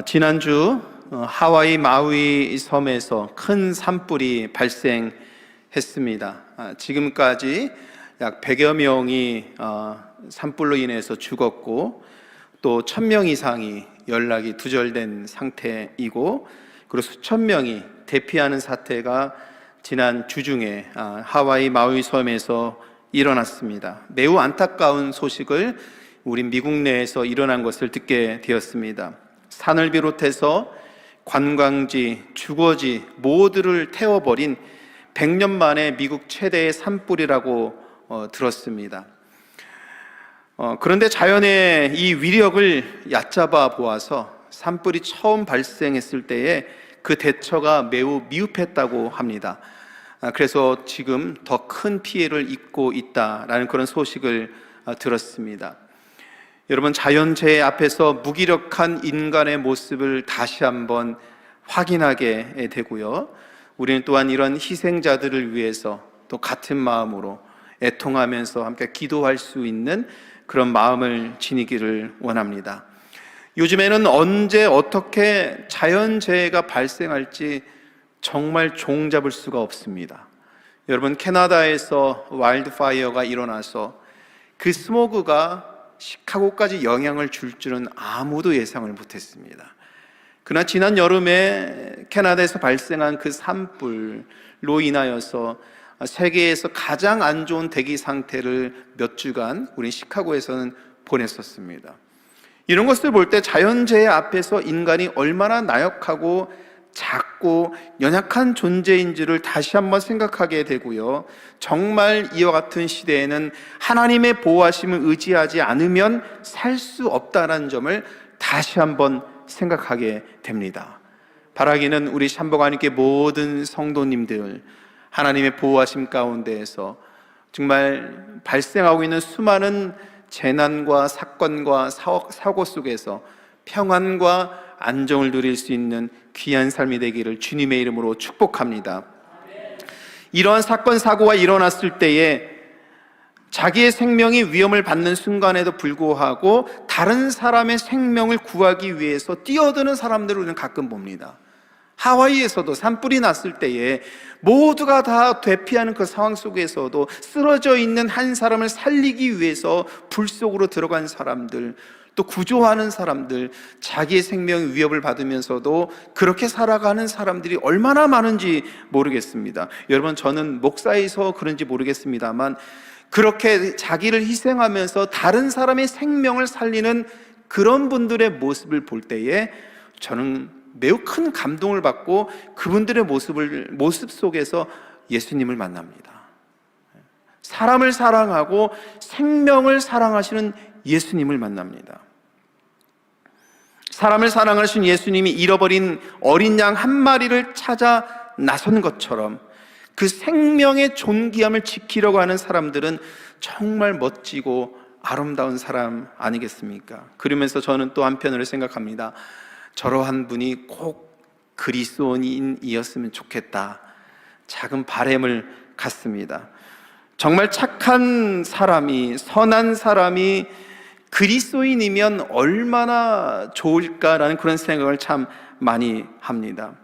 지난주 하와이 마우이 섬에서 큰 산불이 발생했습니다. 지금까지 약 100여 명이 산불로 인해서 죽었고 또 1000명 이상이 연락이 두절된 상태이고, 그리고 수천 명이 대피하는 사태가 지난 주중에 하와이 마우이 섬에서 일어났습니다. 매우 안타까운 소식을 우리 미국 내에서 일어난 것을 듣게 되었습니다. 산을 비롯해서 관광지, 주거지 모두를 태워버린 100년 만에 미국 최대의 산불이라고 들었습니다. 그런데 자연의 이 위력을 얕잡아 보아서 산불이 처음 발생했을 때에 그 대처가 매우 미흡했다고 합니다. 그래서 지금 더 큰 피해를 입고 있다라는 그런 소식을 들었습니다. 여러분, 자연재해 앞에서 무기력한 인간의 모습을 다시 한번 확인하게 되고요, 우리는 또한 이런 희생자들을 위해서 또 같은 마음으로 애통하면서 함께 기도할 수 있는 그런 마음을 지니기를 원합니다. 요즘에는 언제 어떻게 자연재해가 발생할지 정말 종잡을 수가 없습니다. 여러분, 캐나다에서 와일드파이어가 일어나서 그 스모그가 시카고까지 영향을 줄 줄은 아무도 예상을 못했습니다. 그러나 지난 여름에 캐나다에서 발생한 그 산불로 인하여서 세계에서 가장 안 좋은 대기 상태를 몇 주간 우리 시카고에서는 보냈었습니다. 이런 것을 볼 때 자연재해 앞에서 인간이 얼마나 나약하고 작고 연약한 존재인지를 다시 한번 생각하게 되고요, 정말 이와 같은 시대에는 하나님의 보호하심을 의지하지 않으면 살 수 없다는 점을 다시 한번 생각하게 됩니다. 바라기는 우리 샴버가님께 모든 성도님들 하나님의 보호하심 가운데에서 정말 발생하고 있는 수많은 재난과 사건과 사고 속에서 평안과 안정을 누릴 수 있는 귀한 삶이 되기를 주님의 이름으로 축복합니다. 이러한 사건 사고가 일어났을 때에 자기의 생명이 위험을 받는 순간에도 불구하고 다른 사람의 생명을 구하기 위해서 뛰어드는 사람들을 우리는 가끔 봅니다. 하와이에서도 산불이 났을 때에 모두가 다 대피하는 그 상황 속에서도 쓰러져 있는 한 사람을 살리기 위해서 불 속으로 들어간 사람들, 또 구조하는 사람들, 자기의 생명의 위협을 받으면서도 그렇게 살아가는 사람들이 얼마나 많은지 모르겠습니다. 여러분, 저는 목사이서 그런지 모르겠습니다만 그렇게 자기를 희생하면서 다른 사람의 생명을 살리는 그런 분들의 모습을 볼 때에 저는 매우 큰 감동을 받고 그분들의 모습 속에서 예수님을 만납니다. 사람을 사랑하고 생명을 사랑하시는 예수님을 만납니다. 사람을 사랑하신 예수님이 잃어버린 어린 양 한 마리를 찾아 나선 것처럼 그 생명의 존귀함을 지키려고 하는 사람들은 정말 멋지고 아름다운 사람 아니겠습니까? 그러면서 저는 또 한편으로 생각합니다. 저러한 분이 꼭 그리스도인이었으면 좋겠다, 작은 바람을 갖습니다. 정말 착한 사람이, 선한 사람이 그리스도인이면 얼마나 좋을까라는 그런 생각을 참 많이 합니다.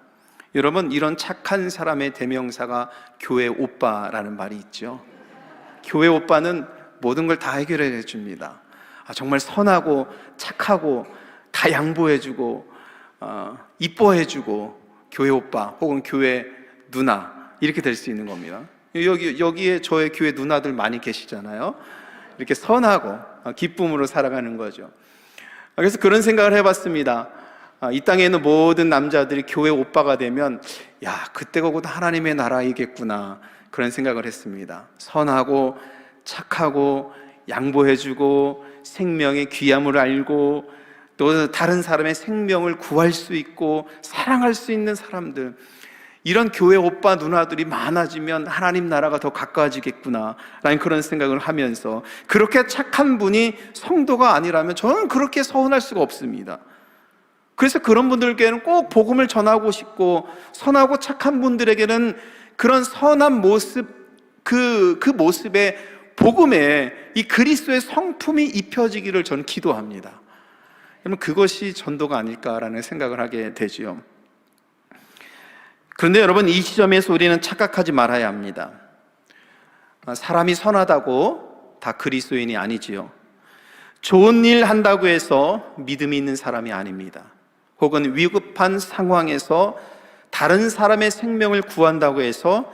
여러분, 이런 착한 사람의 대명사가 교회 오빠라는 말이 있죠. 교회 오빠는 모든 걸 다 해결해 줍니다. 정말 선하고 착하고 다 양보해주고 이뻐해주고 교회 오빠 혹은 교회 누나, 이렇게 될 수 있는 겁니다. 여기에 저의 교회 누나들 많이 계시잖아요. 이렇게 선하고 기쁨으로 살아가는 거죠. 그래서 그런 생각을 해봤습니다. 이 땅에 있는 모든 남자들이 교회 오빠가 되면 그때가 곧 하나님의 나라이겠구나, 그런 생각을 했습니다. 선하고 착하고 양보해주고 생명의 귀함을 알고 또 다른 사람의 생명을 구할 수 있고 사랑할 수 있는 사람들, 이런 교회 오빠 누나들이 많아지면 하나님 나라가 더 가까워지겠구나 라는 그런 생각을 하면서, 그렇게 착한 분이 성도가 아니라면 저는 그렇게 서운할 수가 없습니다. 그래서 그런 분들께는 꼭 복음을 전하고 싶고, 선하고 착한 분들에게는 그런 선한 모습, 그 모습에 복음에 이 그리스도의 성품이 입혀지기를 저는 기도합니다. 그러면 그것이 전도가 아닐까라는 생각을 하게 되지요. 그런데 여러분, 이 지점에서 우리는 착각하지 말아야 합니다. 사람이 선하다고 다 그리스도인이 아니지요. 좋은 일 한다고 해서 믿음이 있는 사람이 아닙니다. 혹은 위급한 상황에서 다른 사람의 생명을 구한다고 해서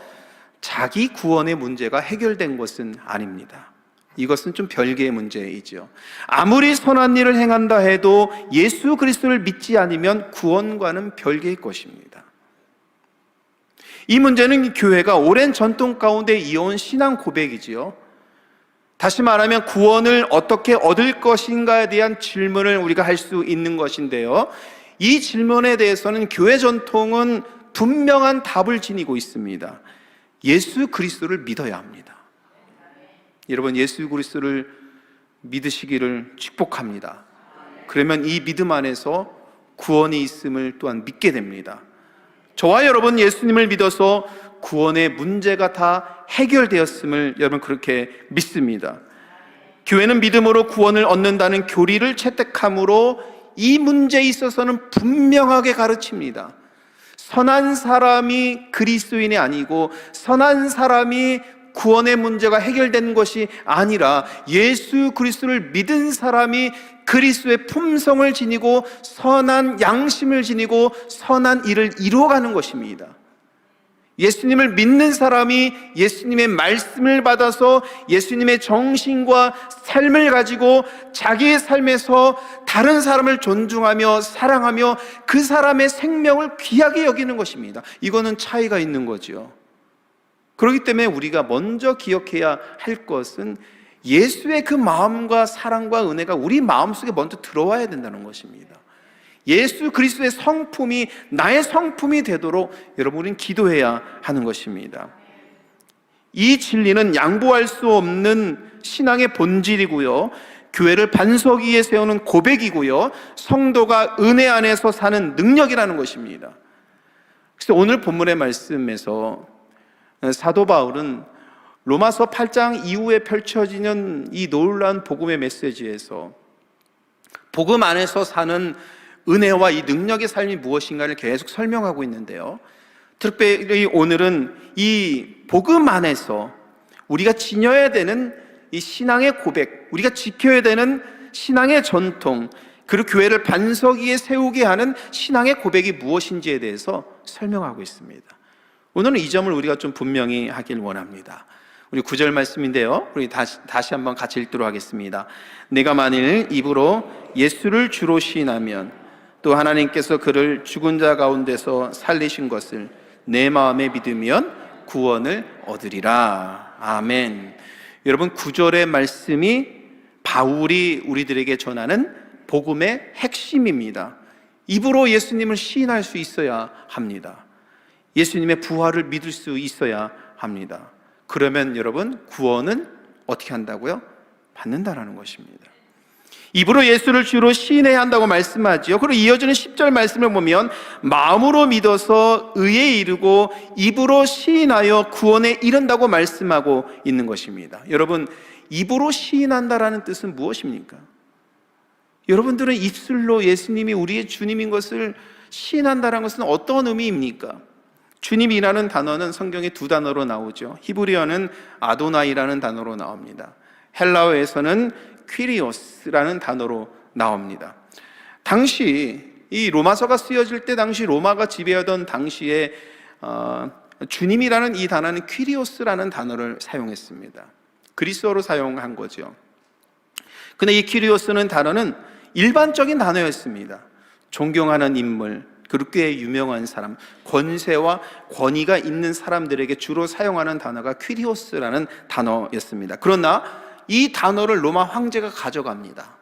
자기 구원의 문제가 해결된 것은 아닙니다. 이것은 좀 별개의 문제이죠. 아무리 선한 일을 행한다 해도 예수 그리스도를 믿지 않으면 구원과는 별개의 것입니다. 이 문제는 교회가 오랜 전통 가운데 이어온 신앙 고백이지요. 다시 말하면 구원을 어떻게 얻을 것인가에 대한 질문을 우리가 할 수 있는 것인데요, 이 질문에 대해서는 교회 전통은 분명한 답을 지니고 있습니다. 예수 그리스도를 믿어야 합니다. 여러분, 예수 그리스도를 믿으시기를 축복합니다. 그러면 이 믿음 안에서 구원이 있음을 또한 믿게 됩니다. 저와 여러분, 예수님을 믿어서 구원의 문제가 다 해결되었음을 여러분 그렇게 믿습니다. 교회는 믿음으로 구원을 얻는다는 교리를 채택함으로 이 문제에 있어서는 분명하게 가르칩니다. 선한 사람이 그리스도인이 아니고 선한 사람이 구원의 문제가 해결된 것이 아니라 예수 그리스도를 믿은 사람이 그리스도의 품성을 지니고 선한 양심을 지니고 선한 일을 이루어가는 것입니다. 예수님을 믿는 사람이 예수님의 말씀을 받아서 예수님의 정신과 삶을 가지고 자기의 삶에서 다른 사람을 존중하며 사랑하며 그 사람의 생명을 귀하게 여기는 것입니다. 이거는 차이가 있는 거죠. 그렇기 때문에 우리가 먼저 기억해야 할 것은 예수의 그 마음과 사랑과 은혜가 우리 마음속에 먼저 들어와야 된다는 것입니다. 예수 그리스도의 성품이 나의 성품이 되도록 여러분, 우리는 기도해야 하는 것입니다. 이 진리는 양보할 수 없는 신앙의 본질이고요, 교회를 반석 위에 세우는 고백이고요, 성도가 은혜 안에서 사는 능력이라는 것입니다. 그래서 오늘 본문의 말씀에서 사도 바울은 로마서 8장 이후에 펼쳐지는 이 놀라운 복음의 메시지에서 복음 안에서 사는 은혜와 이 능력의 삶이 무엇인가를 계속 설명하고 있는데요, 특별히 오늘은 이 복음 안에서 우리가 지녀야 되는 이 신앙의 고백, 우리가 지켜야 되는 신앙의 전통, 그리고 교회를 반석 위에 세우게 하는 신앙의 고백이 무엇인지에 대해서 설명하고 있습니다. 오늘은 이 점을 우리가 좀 분명히 하길 원합니다. 우리 9절 말씀인데요, 우리 다시 한번 같이 읽도록 하겠습니다. 내가 만일 입으로 예수를 주로 시인하면 또 하나님께서 그를 죽은 자 가운데서 살리신 것을 내 마음에 믿으면 구원을 얻으리라. 아멘. 여러분, 9절의 말씀이 바울이 우리들에게 전하는 복음의 핵심입니다. 입으로 예수님을 시인할 수 있어야 합니다. 예수님의 부활을 믿을 수 있어야 합니다. 그러면 여러분, 구원은 어떻게 한다고요? 받는다라는 것입니다. 입으로 예수를 주로 시인해야 한다고 말씀하지요. 그리고 이어지는 10절 말씀을 보면 마음으로 믿어서 의에 이르고 입으로 시인하여 구원에 이른다고 말씀하고 있는 것입니다. 여러분, 입으로 시인한다라는 뜻은 무엇입니까? 여러분들은 입술로 예수님이 우리의 주님인 것을 시인한다는 것은 어떤 의미입니까? 주님이라는 단어는 성경에 두 단어로 나오죠. 히브리어는 아도나이라는 단어로 나옵니다. 헬라어에서는 퀴리오스라는 단어로 나옵니다. 당시 이 로마서가 쓰여질 때 당시 로마가 지배하던 당시에 주님이라는 이 단어는 퀴리오스라는 단어를 사용했습니다. 그리스어로 사용한 거죠. 근데 이 퀴리오스는 단어는 일반적인 단어였습니다. 존경하는 인물, 그리고 꽤 유명한 사람, 권세와 권위가 있는 사람들에게 주로 사용하는 단어가 퀴리오스라는 단어였습니다. 그러나 이 단어를 로마 황제가 가져갑니다.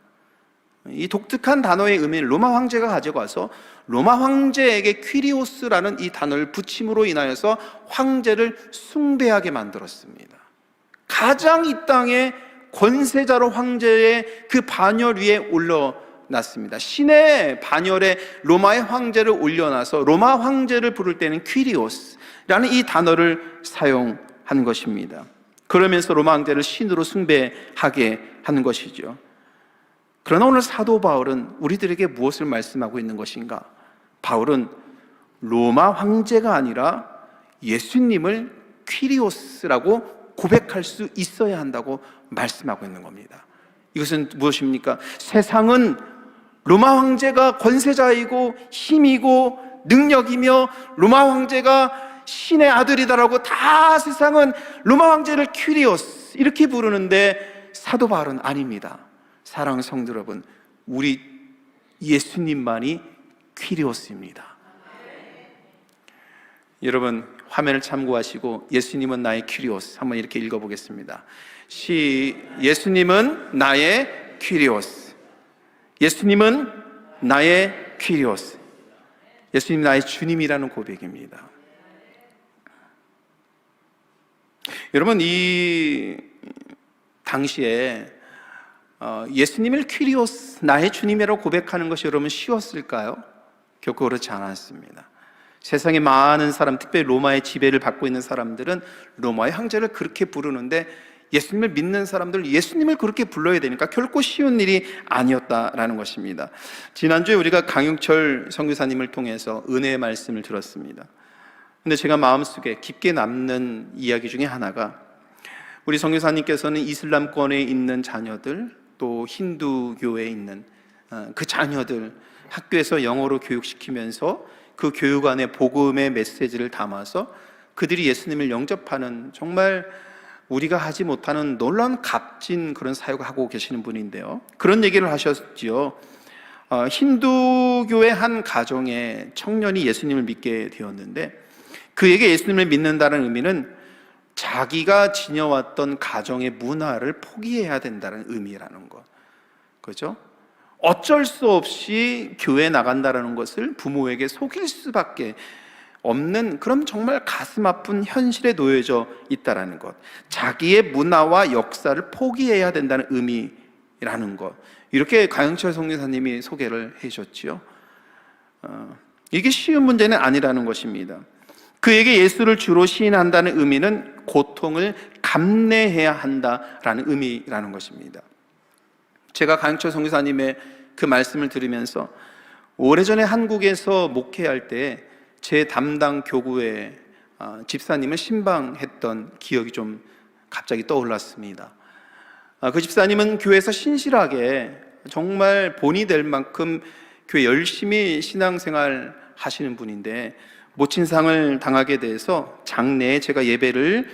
이 독특한 단어의 의미를 로마 황제가 가져가서 로마 황제에게 퀴리오스라는 이 단어를 붙임으로 인하여서 황제를 숭배하게 만들었습니다. 가장 이 땅에 권세자로 황제의 그 반열 위에 올려놨습니다. 신의 반열에 로마의 황제를 올려놔서 로마 황제를 부를 때는 퀴리오스라는 이 단어를 사용한 것입니다. 그러면서 로마 황제를 신으로 숭배하게 하는 것이죠. 그러나 오늘 사도 바울은 우리들에게 무엇을 말씀하고 있는 것인가? 바울은 로마 황제가 아니라 예수님을 퀴리오스라고 고백할 수 있어야 한다고 말씀하고 있는 겁니다. 이것은 무엇입니까? 세상은 로마 황제가 권세자이고 힘이고 능력이며 로마 황제가 신의 아들이다라고 다 세상은 로마 황제를 퀴리오스 이렇게 부르는데 사도 바울은 아닙니다. 사랑하는 성도 여러분, 우리 예수님만이 퀴리오스입니다. 여러분 화면을 참고하시고 예수님은 나의 퀴리오스 한번 이렇게 읽어보겠습니다. 예수님은 나의 퀴리오스. 예수님은 나의 퀴리오스. 예수님 나의 주님이라는 고백입니다. 여러분 이 당시에 예수님을 퀴리오스 나의 주님이라고 고백하는 것이 여러분 쉬웠을까요? 결코 그렇지 않았습니다. 세상에 많은 사람, 특별히 로마의 지배를 받고 있는 사람들은 로마의 황제를 그렇게 부르는데 예수님을 믿는 사람들 예수님을 그렇게 불러야 되니까 결코 쉬운 일이 아니었다라는 것입니다. 지난주에 우리가 강용철 선교사님을 통해서 은혜의 말씀을 들었습니다. 근데 제가 마음속에 깊게 남는 이야기 중에 하나가 우리 선교사님께서는 이슬람권에 있는 자녀들 또 힌두교에 있는 그 자녀들 학교에서 영어로 교육시키면서 그 교육 안에 복음의 메시지를 담아서 그들이 예수님을 영접하는 정말 우리가 하지 못하는 놀라운 값진 그런 사역을 하고 계시는 분인데요. 그런 얘기를 하셨지요. 힌두교의 한 가정에 청년이 예수님을 믿게 되었는데 그에게 예수님을 믿는다는 의미는 자기가 지녀왔던 가정의 문화를 포기해야 된다는 의미라는 것. 그죠? 어쩔 수 없이 교회에 나간다는 것을 부모에게 속일 수밖에 없는 그런 정말 가슴 아픈 현실에 놓여져 있다는 것. 자기의 문화와 역사를 포기해야 된다는 의미라는 것. 이렇게 강영철 선교사님이 소개를 해주셨지요. 이게 쉬운 문제는 아니라는 것입니다. 그에게 예수를 주로 시인한다는 의미는 고통을 감내해야 한다라는 의미라는 것입니다. 제가 강영철 선교사님의 그 말씀을 들으면서 오래전에 한국에서 목회할 때 제 담당 교구의 집사님을 신방했던 기억이 좀 갑자기 떠올랐습니다. 그 집사님은 교회에서 신실하게 정말 본이 될 만큼 교회 열심히 신앙생활 하시는 분인데 모친상을 당하게 돼서 장례에 제가 예배를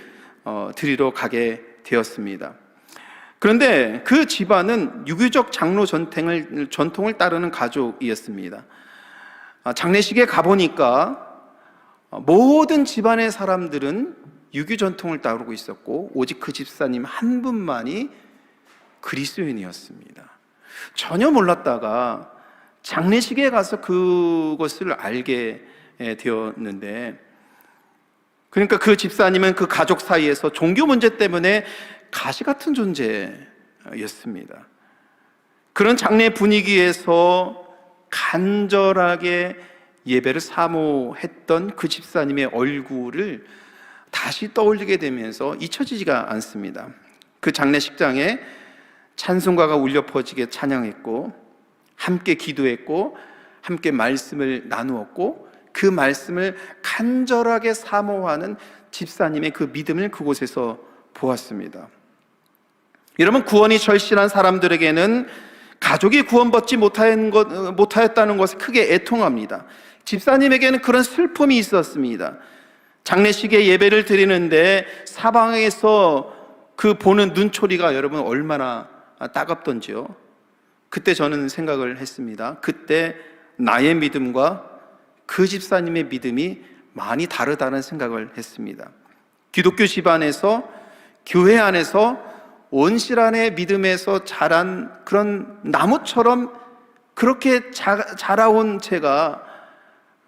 드리러 가게 되었습니다. 그런데 그 집안은 유교적 장로 전통을 따르는 가족이었습니다. 장례식에 가보니까 모든 집안의 사람들은 유교 전통을 따르고 있었고 오직 그 집사님 한 분만이 그리스도인이었습니다. 전혀 몰랐다가 장례식에 가서 그것을 알게 되었는데, 그러니까 그 집사님은 그 가족 사이에서 종교 문제 때문에 가시 같은 존재였습니다. 그런 장례 분위기에서 간절하게 예배를 사모했던 그 집사님의 얼굴을 다시 떠올리게 되면서 잊혀지지가 않습니다. 그 장례식장에 찬송가가 울려 퍼지게 찬양했고 함께 기도했고 함께 말씀을 나누었고 그 말씀을 간절하게 사모하는 집사님의 그 믿음을 그곳에서 보았습니다. 여러분, 구원이 절실한 사람들에게는 가족이 구원받지 못하였다는 것을 크게 애통합니다. 집사님에게는 그런 슬픔이 있었습니다. 장례식에 예배를 드리는데 사방에서 그 보는 눈초리가 여러분 얼마나 따갑던지요. 그때 저는 생각을 했습니다. 그때 나의 믿음과 그 집사님의 믿음이 많이 다르다는 생각을 했습니다. 기독교 집안에서 교회 안에서 온실안의 믿음에서 자란 그런 나무처럼 그렇게 자라온 제가,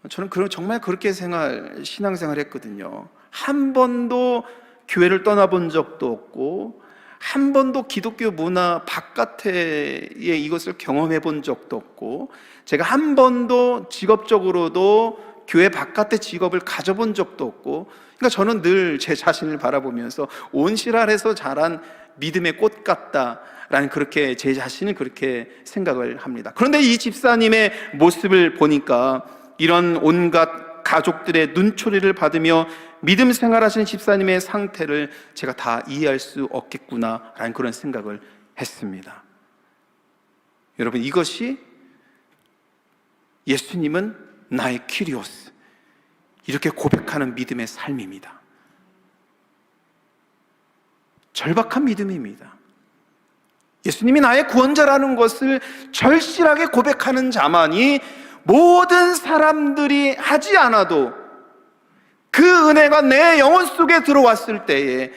저는 정말 그렇게 신앙생활 했거든요. 한 번도 교회를 떠나본 적도 없고 한 번도 기독교 문화 바깥에 이것을 경험해 본 적도 없고 제가 한 번도 직업적으로도 교회 바깥의 직업을 가져본 적도 없고, 그러니까 저는 늘 제 자신을 바라보면서 온실 아래서 자란 믿음의 꽃 같다 라는 그렇게 제 자신을 그렇게 생각을 합니다. 그런데 이 집사님의 모습을 보니까 이런 온갖 가족들의 눈초리를 받으며 믿음 생활하시는 집사님의 상태를 제가 다 이해할 수 없겠구나라는 그런 생각을 했습니다. 여러분, 이것이 예수님은 나의 키리오스, 이렇게 고백하는 믿음의 삶입니다. 절박한 믿음입니다. 예수님이 나의 구원자라는 것을 절실하게 고백하는 자만이 모든 사람들이 하지 않아도 그 은혜가 내 영혼 속에 들어왔을 때에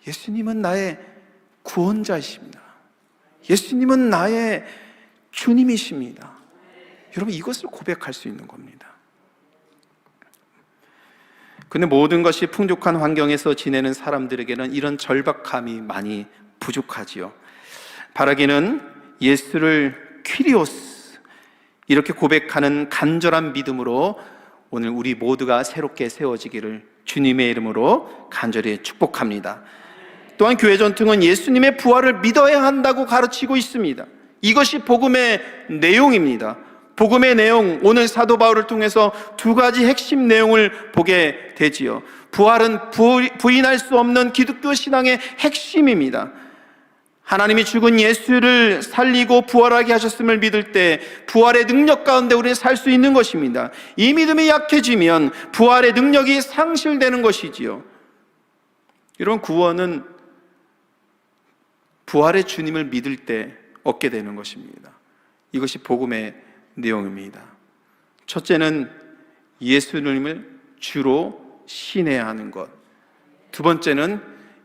예수님은 나의 구원자이십니다. 예수님은 나의 주님이십니다. 여러분, 이것을 고백할 수 있는 겁니다. 근데 모든 것이 풍족한 환경에서 지내는 사람들에게는 이런 절박함이 많이 부족하지요. 바라기는 예수를 퀴리오스, 이렇게 고백하는 간절한 믿음으로 오늘 우리 모두가 새롭게 세워지기를 주님의 이름으로 간절히 축복합니다. 또한 교회 전통은 예수님의 부활을 믿어야 한다고 가르치고 있습니다. 이것이 복음의 내용입니다. 복음의 내용, 오늘 사도 바울을 통해서 두 가지 핵심 내용을 보게 되지요. 부활은 부인할 수 없는 기독교 신앙의 핵심입니다. 하나님이 죽은 예수를 살리고 부활하게 하셨음을 믿을 때 부활의 능력 가운데 우리는 살 수 있는 것입니다. 이 믿음이 약해지면 부활의 능력이 상실되는 것이지요. 이런 구원은 부활의 주님을 믿을 때 얻게 되는 것입니다. 이것이 복음의 내용입니다. 첫째는 예수님을 주로 신해야 하는 것, 두 번째는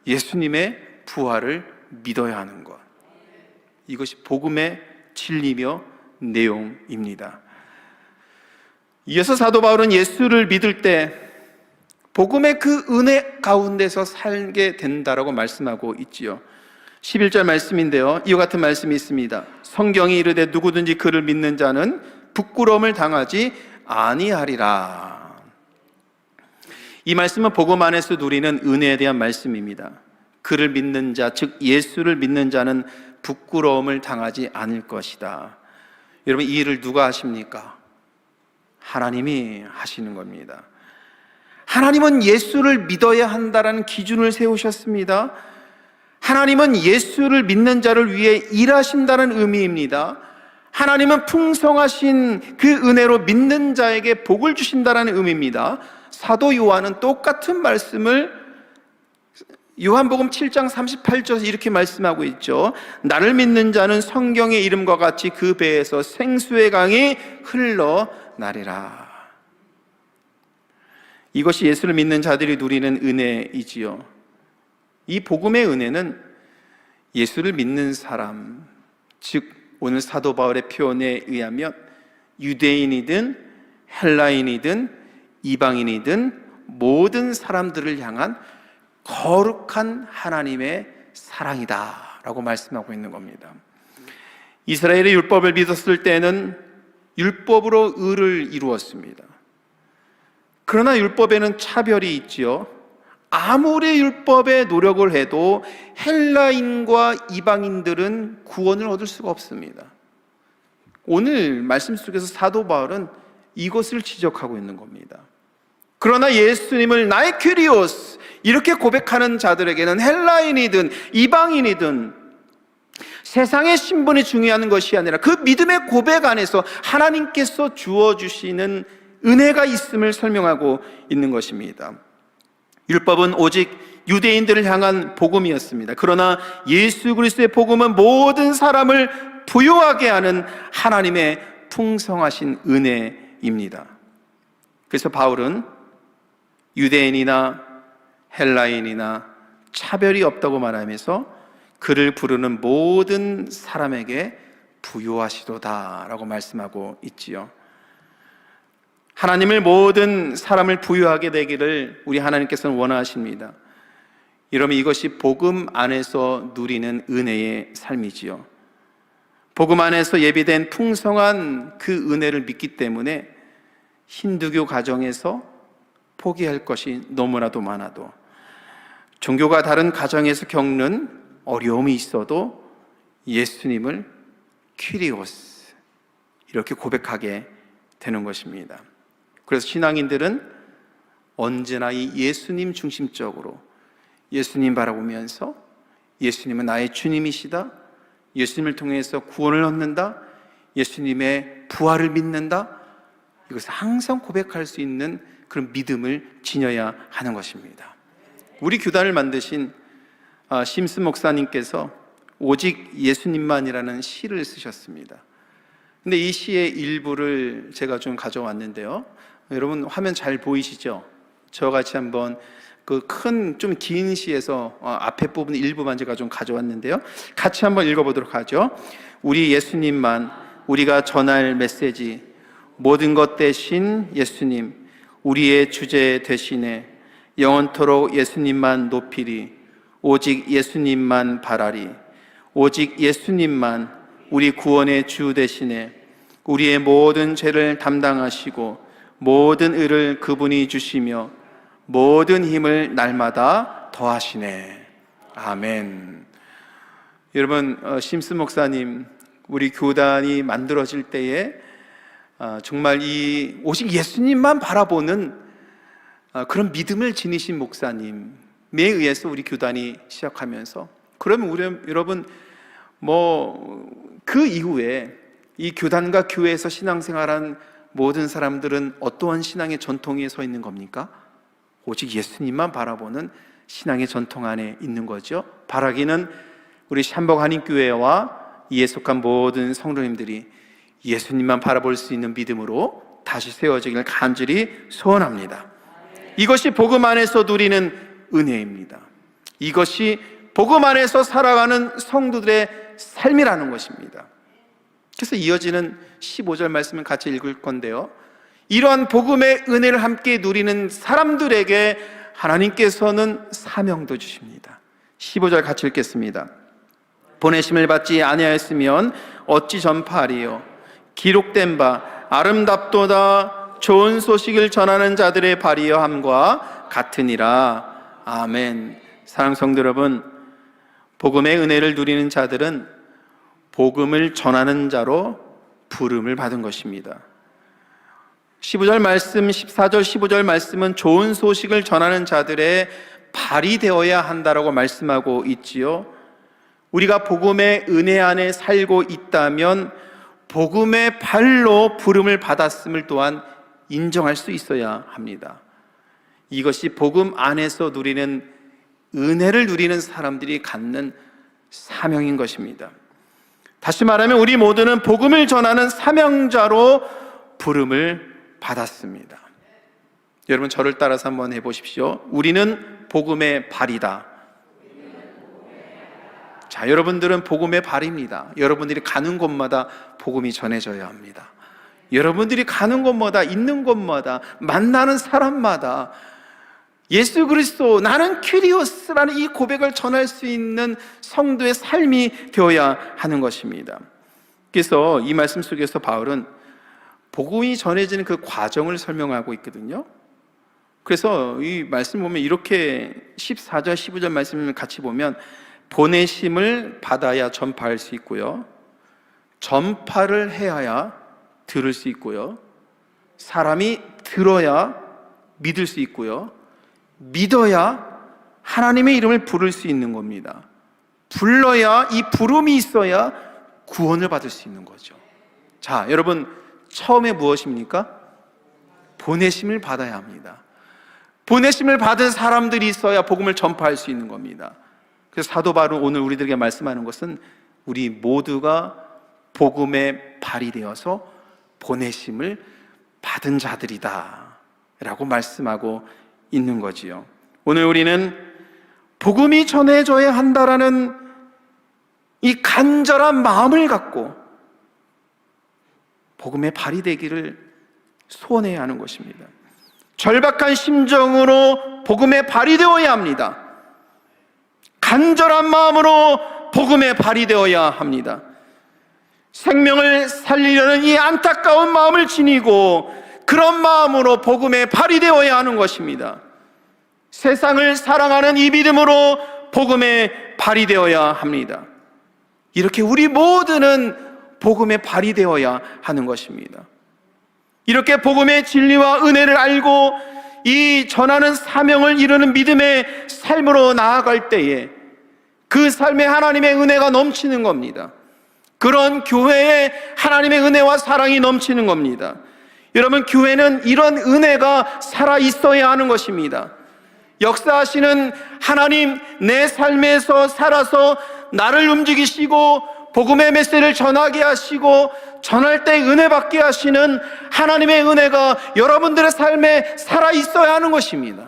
예수님의 부활을 믿어야 하는 것, 이것이 복음의 진리며 내용입니다. 이어서 사도 바울은 예수를 믿을 때 복음의 그 은혜 가운데서 살게 된다라고 말씀하고 있지요. 11절 말씀인데요, 이와 같은 말씀이 있습니다. 성경이 이르되 누구든지 그를 믿는 자는 부끄러움을 당하지 아니하리라. 이 말씀은 복음 안에서 누리는 은혜에 대한 말씀입니다. 그를 믿는 자, 즉 예수를 믿는 자는 부끄러움을 당하지 않을 것이다. 여러분, 이 일을 누가 하십니까? 하나님이 하시는 겁니다. 하나님은 예수를 믿어야 한다라는 기준을 세우셨습니다. 하나님은 예수를 믿는 자를 위해 일하신다는 의미입니다. 하나님은 풍성하신 그 은혜로 믿는 자에게 복을 주신다는 의미입니다. 사도 요한은 똑같은 말씀을 요한복음 7장 38절에서 이렇게 말씀하고 있죠. 나를 믿는 자는 성경의 이름과 같이 그 배에서 생수의 강이 흘러나리라. 이것이 예수를 믿는 자들이 누리는 은혜이지요. 이 복음의 은혜는 예수를 믿는 사람, 즉 오늘 사도 바울의 표현에 의하면 유대인이든 헬라인이든 이방인이든 모든 사람들을 향한 거룩한 하나님의 사랑이다 라고 말씀하고 있는 겁니다. 이스라엘의 율법을 믿었을 때는 율법으로 의를 이루었습니다. 그러나 율법에는 차별이 있지요. 아무리 율법에 노력을 해도 헬라인과 이방인들은 구원을 얻을 수가 없습니다. 오늘 말씀 속에서 사도 바울은 이것을 지적하고 있는 겁니다. 그러나 예수님을 나의 퀴리오스, 이렇게 고백하는 자들에게는 헬라인이든 이방인이든 세상의 신분이 중요한 것이 아니라 그 믿음의 고백 안에서 하나님께서 주어주시는 은혜가 있음을 설명하고 있는 것입니다. 율법은 오직 유대인들을 향한 복음이었습니다. 그러나 예수 그리스도의 복음은 모든 사람을 부유하게 하는 하나님의 풍성하신 은혜입니다. 그래서 바울은 유대인이나 헬라인이나 차별이 없다고 말하면서 그를 부르는 모든 사람에게 부유하시도다라고 말씀하고 있지요. 하나님을 모든 사람을 부유하게 되기를 우리 하나님께서는 원하십니다. 이러면 이것이 복음 안에서 누리는 은혜의 삶이지요. 복음 안에서 예비된 풍성한 그 은혜를 믿기 때문에 힌두교 가정에서 포기할 것이 너무나도 많아도, 종교가 다른 가정에서 겪는 어려움이 있어도 예수님을 퀴리오스 이렇게 고백하게 되는 것입니다. 그래서 신앙인들은 언제나 이 예수님 중심적으로 예수님 바라보면서 예수님은 나의 주님이시다, 예수님을 통해서 구원을 얻는다, 예수님의 부활을 믿는다, 이것을 항상 고백할 수 있는 그런 믿음을 지녀야 하는 것입니다. 우리 교단을 만드신 심스 목사님께서 오직 예수님만이라는 시를 쓰셨습니다. 근데 이 시의 일부를 제가 좀 가져왔는데요. 여러분 화면 잘 보이시죠? 저같이 한번 그 큰 좀 긴 시에서 앞에 부분 일부만 제가 좀 가져왔는데요. 같이 한번 읽어보도록 하죠. 우리 예수님만 우리가 전할 메시지, 모든 것 대신 예수님, 우리의 주제 대신에 영원토록 예수님만 높이리. 오직 예수님만 바라리. 오직 예수님만 우리 구원의 주 대신에 우리의 모든 죄를 담당하시고 모든 의를 그분이 주시며 모든 힘을 날마다 더하시네. 아멘. 여러분, 심스 목사님, 우리 교단이 만들어질 때에 정말 이 오직 예수님만 바라보는 그런 믿음을 지니신 목사님에 의해서 우리 교단이 시작하면서, 그러면 여러분 그 이후에 이 교단과 교회에서 신앙생활한 모든 사람들은 어떠한 신앙의 전통에 서 있는 겁니까? 오직 예수님만 바라보는 신앙의 전통 안에 있는 거죠. 바라기는 우리 샴복 한인교회와 이에 속한 모든 성도님들이 예수님만 바라볼 수 있는 믿음으로 다시 세워지기를 간절히 소원합니다. 이것이 복음 안에서 누리는 은혜입니다. 이것이 복음 안에서 살아가는 성도들의 삶이라는 것입니다. 그래서 이어지는 15절 말씀을 같이 읽을 건데요, 이러한 복음의 은혜를 함께 누리는 사람들에게 하나님께서는 사명도 주십니다. 15절 같이 읽겠습니다. 보내심을 받지 아니하였으면 어찌 전파하리요? 기록된 바 아름답도다 좋은 소식을 전하는 자들의 발이여 함과 같으니라. 아멘. 사랑하는 성도 여러분, 복음의 은혜를 누리는 자들은 복음을 전하는 자로 부름을 받은 것입니다. 15절 말씀, 14절 15절 말씀은 좋은 소식을 전하는 자들의 발이 되어야 한다라고 말씀하고 있지요. 우리가 복음의 은혜 안에 살고 있다면 복음의 발로 부름을 받았음을 또한 인정할 수 있어야 합니다. 이것이 복음 안에서 누리는 은혜를 누리는 사람들이 갖는 사명인 것입니다. 다시 말하면 우리 모두는 복음을 전하는 사명자로 부름을 받았습니다. 여러분 저를 따라서 한번 해보십시오. 우리는 복음의 발이다. 자, 여러분들은 복음의 발입니다. 여러분들이 가는 곳마다 복음이 전해져야 합니다. 여러분들이 가는 곳마다, 있는 곳마다, 만나는 사람마다 예수 그리스도, 나는 퀴리오스라는 이 고백을 전할 수 있는 성도의 삶이 되어야 하는 것입니다. 그래서 이 말씀 속에서 바울은 복음이 전해지는 그 과정을 설명하고 있거든요. 그래서 이 말씀 보면 이렇게 14절, 15절 말씀을 같이 보면 보내심을 받아야 전파할 수 있고요, 전파를 해야 들을 수 있고요, 사람이 들어야 믿을 수 있고요, 믿어야 하나님의 이름을 부를 수 있는 겁니다. 불러야, 이 부름이 있어야 구원을 받을 수 있는 거죠. 자, 여러분 처음에 무엇입니까? 보내심을 받아야 합니다. 보내심을 받은 사람들이 있어야 복음을 전파할 수 있는 겁니다. 그래서 사도 바울은 오늘 우리들에게 말씀하는 것은 우리 모두가 복음의 발이 되어서 보내심을 받은 자들이다 라고 말씀하고 있는 거지요. 오늘 우리는 복음이 전해져야 한다라는 이 간절한 마음을 갖고 복음의 발이 되기를 소원해야 하는 것입니다. 절박한 심정으로 복음의 발이 되어야 합니다. 간절한 마음으로 복음의 발이 되어야 합니다. 생명을 살리려는 이 안타까운 마음을 지니고 그런 마음으로 복음의 발이 되어야 하는 것입니다. 세상을 사랑하는 이 믿음으로 복음의 발이 되어야 합니다. 이렇게 우리 모두는 복음에 발휘되어야 하는 것입니다. 이렇게 복음의 진리와 은혜를 알고 이 전하는 사명을 이루는 믿음의 삶으로 나아갈 때에 그 삶에 하나님의 은혜가 넘치는 겁니다. 그런 교회에 하나님의 은혜와 사랑이 넘치는 겁니다. 여러분, 교회는 이런 은혜가 살아 있어야 하는 것입니다. 역사하시는 하나님, 내 삶에서 살아서 나를 움직이시고 복음의 메시지를 전하게 하시고 전할 때 은혜 받게 하시는 하나님의 은혜가 여러분들의 삶에 살아 있어야 하는 것입니다.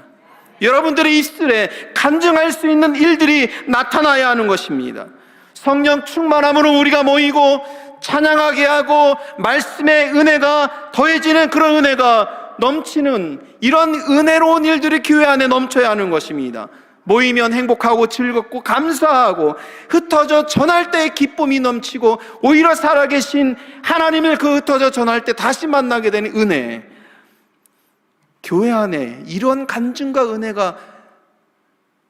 여러분들의 입술에 간증할 수 있는 일들이 나타나야 하는 것입니다. 성령 충만함으로 우리가 모이고 찬양하게 하고 말씀의 은혜가 더해지는 그런 은혜가 넘치는 이런 은혜로운 일들이 교회 안에 넘쳐야 하는 것입니다. 모이면 행복하고 즐겁고 감사하고 흩어져 전할 때 기쁨이 넘치고 오히려 살아계신 하나님을 그 흩어져 전할 때 다시 만나게 되는 은혜, 교회 안에 이런 간증과 은혜가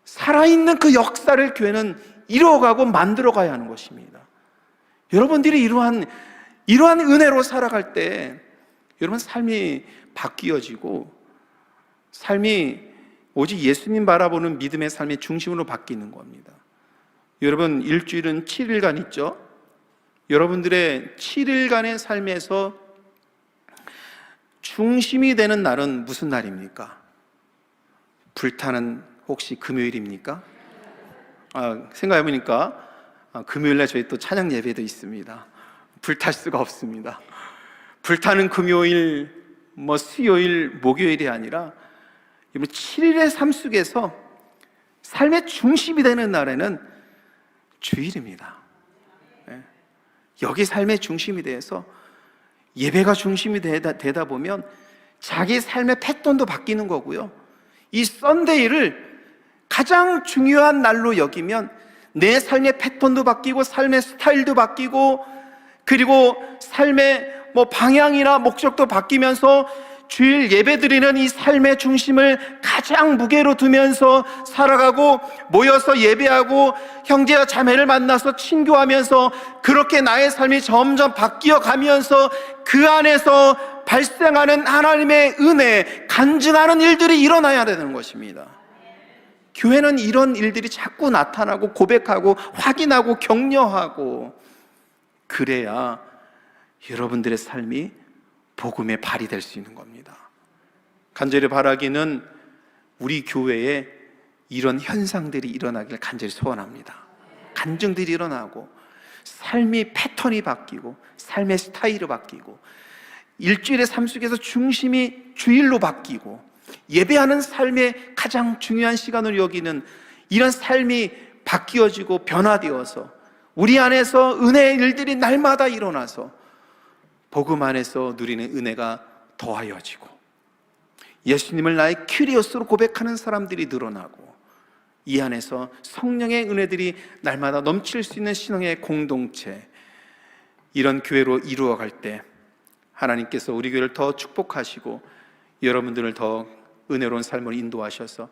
살아있는 그 역사를 교회는 이루어가고 만들어가야 하는 것입니다. 여러분들이 이러한 은혜로 살아갈 때 여러분 삶이 바뀌어지고 삶이 오직 예수님 바라보는 믿음의 삶의 중심으로 바뀌는 겁니다. 여러분, 일주일은 7일간 있죠? 여러분들의 7일간의 삶에서 중심이 되는 날은 무슨 날입니까? 불타는 혹시 금요일입니까? 생각해보니까 금요일날 저희 또 찬양 예배도 있습니다. 불탈 수가 없습니다. 불타는 금요일, 수요일, 목요일이 아니라 7일의 삶 속에서 삶의 중심이 되는 날에는 주일입니다. 여기 삶의 중심이 돼서 예배가 중심이 되다 보면 자기 삶의 패턴도 바뀌는 거고요. 이 썬데이를 가장 중요한 날로 여기면 내 삶의 패턴도 바뀌고 삶의 스타일도 바뀌고 그리고 삶의 방향이나 목적도 바뀌면서 주일 예배드리는 이 삶의 중심을 가장 무게로 두면서 살아가고 모여서 예배하고 형제와 자매를 만나서 친교하면서 그렇게 나의 삶이 점점 바뀌어 가면서 그 안에서 발생하는 하나님의 은혜, 간증하는 일들이 일어나야 되는 것입니다. 교회는 이런 일들이 자꾸 나타나고 고백하고 확인하고 격려하고 그래야 여러분들의 삶이 복음에 발휘될 수 있는 겁니다. 간절히 바라기는 우리 교회에 이런 현상들이 일어나길 간절히 소원합니다. 간증들이 일어나고 삶의 패턴이 바뀌고 삶의 스타일이 바뀌고 일주일의 삶 속에서 중심이 주일로 바뀌고 예배하는 삶의 가장 중요한 시간으로 여기는 이런 삶이 바뀌어지고 변화되어서 우리 안에서 은혜의 일들이 날마다 일어나서 복음 안에서 누리는 은혜가 더하여지고 예수님을 나의 큐리오스로 고백하는 사람들이 늘어나고 이 안에서 성령의 은혜들이 날마다 넘칠 수 있는 신앙의 공동체, 이런 교회로 이루어갈 때 하나님께서 우리 교회를 더 축복하시고 여러분들을 더 은혜로운 삶으로 인도하셔서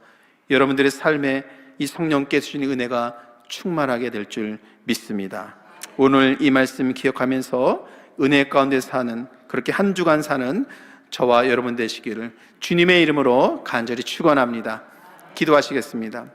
여러분들의 삶에 이 성령께 주시는 은혜가 충만하게 될 줄 믿습니다. 오늘 이 말씀 기억하면서 은혜 가운데 사는, 그렇게 한 주간 사는 저와 여러분 되시기를 주님의 이름으로 간절히 축원합니다. 기도하시겠습니다.